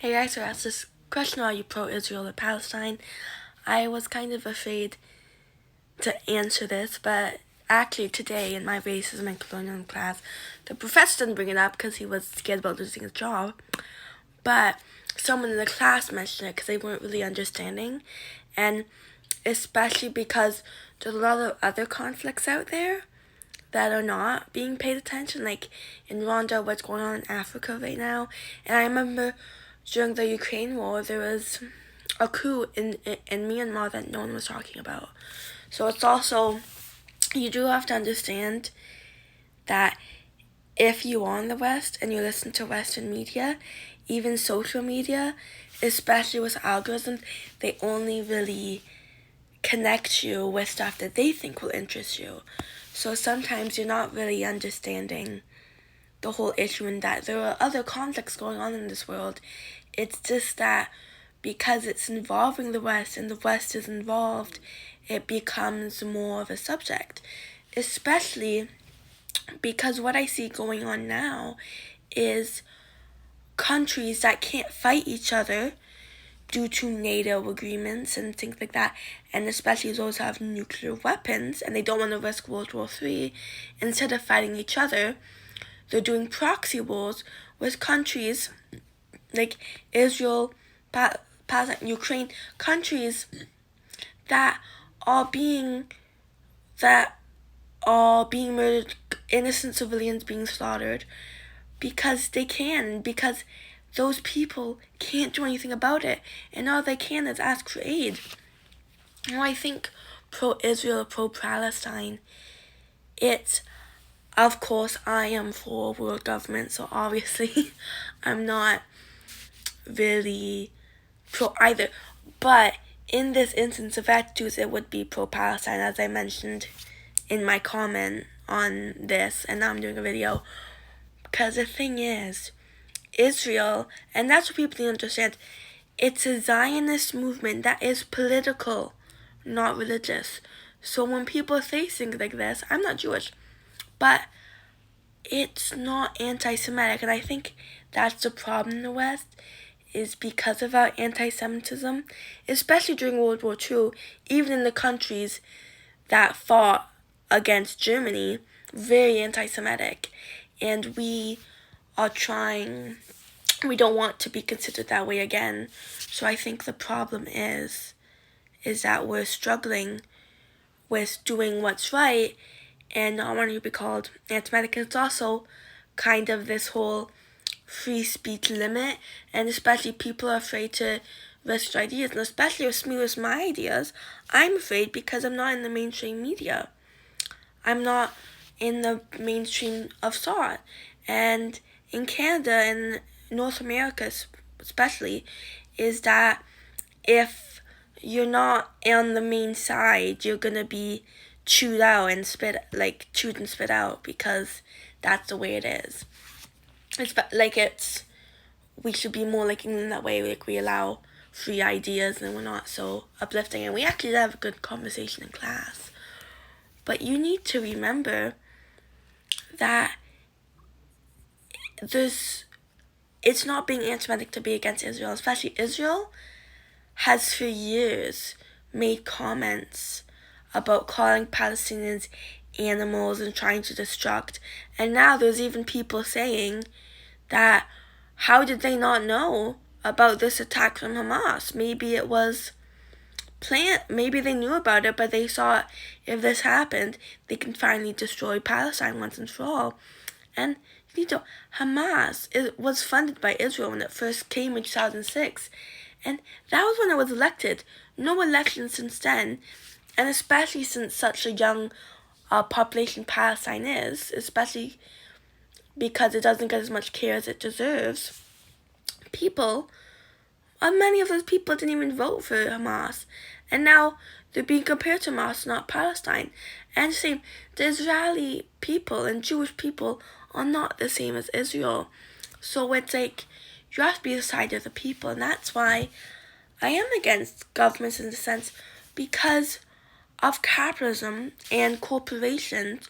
Hey guys, so asked this question, are you pro-Israel or Palestine? I was kind of afraid to answer this, but actually today in my racism and colonialism class, the professor didn't bring it up because he was scared about losing his job, but someone in the class mentioned it because they weren't really understanding, and especially because there's a lot of other conflicts out there that are not being paid attention, like in Rwanda, what's going on in Africa right now. And I remember during the Ukraine war, there was a coup in Myanmar that no one was talking about. So it's also, you do have to understand that if you are in the West and you listen to Western media, even social media, especially with algorithms, they only really connect you with stuff that they think will interest you. So sometimes you're not really understanding the whole issue and that there are other conflicts going on in this world. It's just that because it's involving the West and the West is involved, it becomes more of a subject. Especially because what I see going on now is countries that can't fight each other due to NATO agreements and things like that, and especially those who have nuclear weapons and they don't want to risk World War III, instead of fighting each other, they're doing proxy wars with countries like Israel, Palestine, Ukraine, countries that are being murdered, innocent civilians being slaughtered because they can, because those people can't do anything about it, and all they can is ask for aid. Now I think pro-Israel, pro-Palestine, it's, of course, I am for world government, so obviously I'm not really pro either. But in this instance of attitudes, it would be pro-Palestine, as I mentioned in my comment on this, and now I'm doing a video. Because the thing is, Israel, and that's what people need to understand, it's a Zionist movement that is political, not religious. So when people say things like this, I'm not Jewish, but it's not anti-Semitic, and I think that's the problem in the West, is because of our anti-Semitism, especially during World War II, even in the countries that fought against Germany, very anti-Semitic, and we don't want to be considered that way again. So I think the problem is that we're struggling with doing what's right and not wanting to be called anti-Semitic. It's also kind of this whole free speech limit, and especially people are afraid to risk their ideas, and especially with me with my ideas, I'm afraid because I'm not in the mainstream media. I'm not in the mainstream of thought. And in Canada and North America especially, is that if you're not on the main side, you're gonna be chewed and spit out, because that's the way it is. We should be more like England that way, like we allow free ideas and we're not so uplifting, and we actually have a good conversation in class. But you need to remember that it's not being anti-Semitic to be against Israel, especially Israel has for years made comments about calling Palestinians animals and trying to destruct, and now there's even people saying that how did they not know about this attack from Hamas? Maybe it was planned, maybe they knew about it, but they thought if this happened, they can finally destroy Palestine once and for all. And Hamas was funded by Israel when it first came in 2006, and that was when it was elected. No election since then, and especially since such a young population Palestine is, especially because it doesn't get as much care as it deserves, many of those people didn't even vote for Hamas, and now they're being compared to Hamas, not Palestine. And same, the Israeli people and Jewish people are not the same as Israel. So it's like, you have to be the side of the people, and that's why I am against governments in the sense, because of capitalism and corporations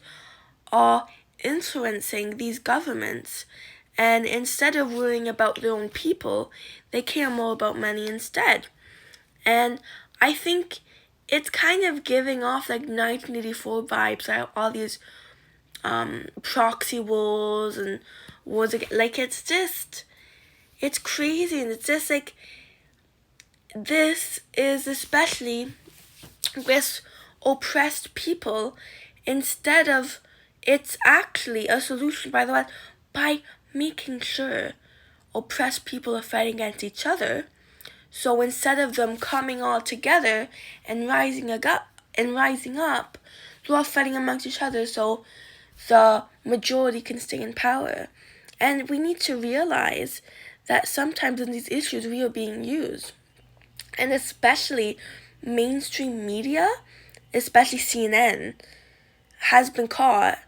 are influencing these governments, And instead of worrying about their own people, they care more about money instead. And I think it's kind of giving off like 1984 vibes, like all these proxy wars and wars again. Like it's crazy, and it's just like this is especially with oppressed people, instead of it's actually a solution by the way, by making sure oppressed people are fighting against each other. So instead of them coming all together and rising up, they're all fighting amongst each other so the majority can stay in power. And we need to realize that sometimes in these issues we are being used. And especially mainstream media, especially CNN, has been caught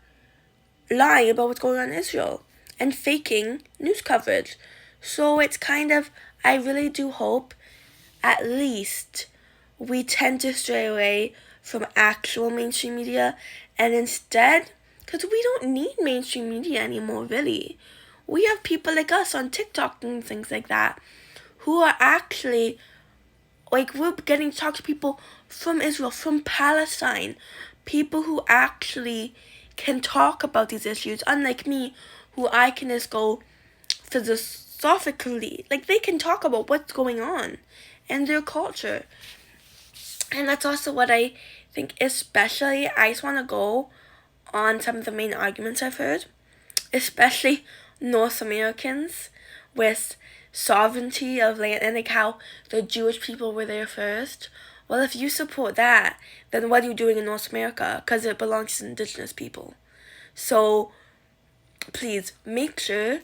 lying about what's going on in Israel and faking news coverage. So it's kind of, I really do hope at least we tend to stray away from actual mainstream media, and instead, because we don't need mainstream media anymore, really. We have people like us on TikTok and things like that who are actually, like, we're getting to talk to people from Israel, from Palestine, people who actually can talk about these issues, unlike me, who I can just go philosophically. Like, they can talk about what's going on in their culture. And that's also what I think, especially, I just want to go on some of the main arguments I've heard, especially North Americans with sovereignty of land and like how the Jewish people were there first. Well, if you support that, then what are you doing in North America? Because it belongs to indigenous people. So please make sure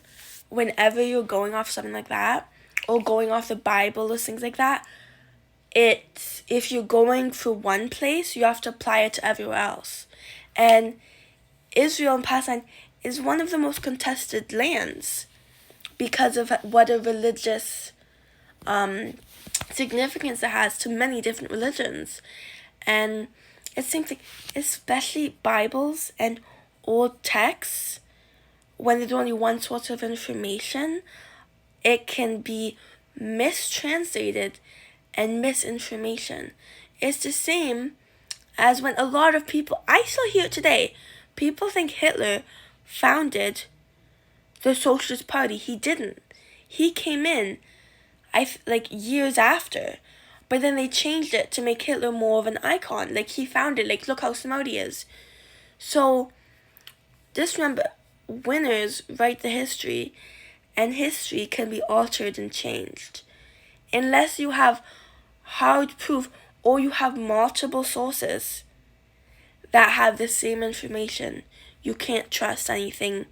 whenever you're going off something like that, or going off the Bible or things like that, if you're going for one place, you have to apply it to everywhere else. And Israel and Palestine is one of the most contested lands because of what a religious significance it has to many different religions. And it seems like, especially Bibles and old texts, when there's only one source of information, it can be mistranslated and misinformation. It's the same as when a lot of people, I still hear it today, people think Hitler founded the Socialist Party. He didn't. He came in, like years after, but then they changed it to make Hitler more of an icon. Like he founded, like look how smart he is. So just remember, winners write the history, and history can be altered and changed. Unless you have hard proof or you have multiple sources that have the same information, you can't trust anything,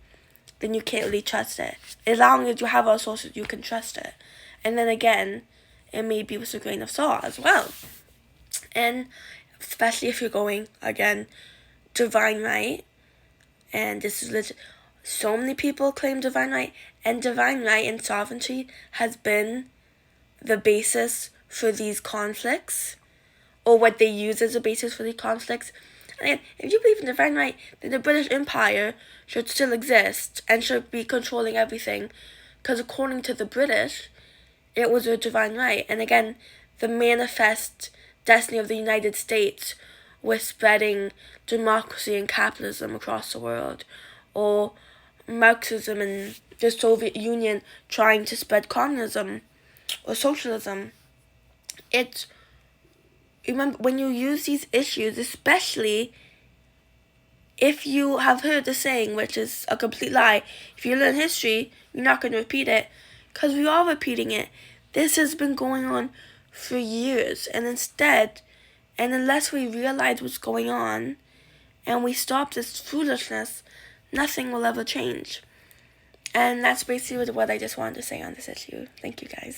then you can't really trust it. As long as you have all sources, you can trust it. And then again, it may be with a grain of salt as well. And especially if you're going, again, divine right, and this is legit. So many people claim divine right, and divine right and sovereignty has been the basis for these conflicts, or what they use as a basis for these conflicts. And if you believe in divine right, then the British Empire should still exist and should be controlling everything, because according to the British, it was a divine right. And again, the manifest destiny of the United States was spreading democracy and capitalism across the world, or Marxism and the Soviet Union trying to spread communism or socialism. It's, remember, when you use these issues, especially if you have heard the saying, which is a complete lie, if you learn history, you're not going to repeat it, because we are repeating it. This has been going on for years, and unless we realize what's going on, and we stop this foolishness, nothing will ever change. And that's basically what I just wanted to say on this issue. Thank you, guys.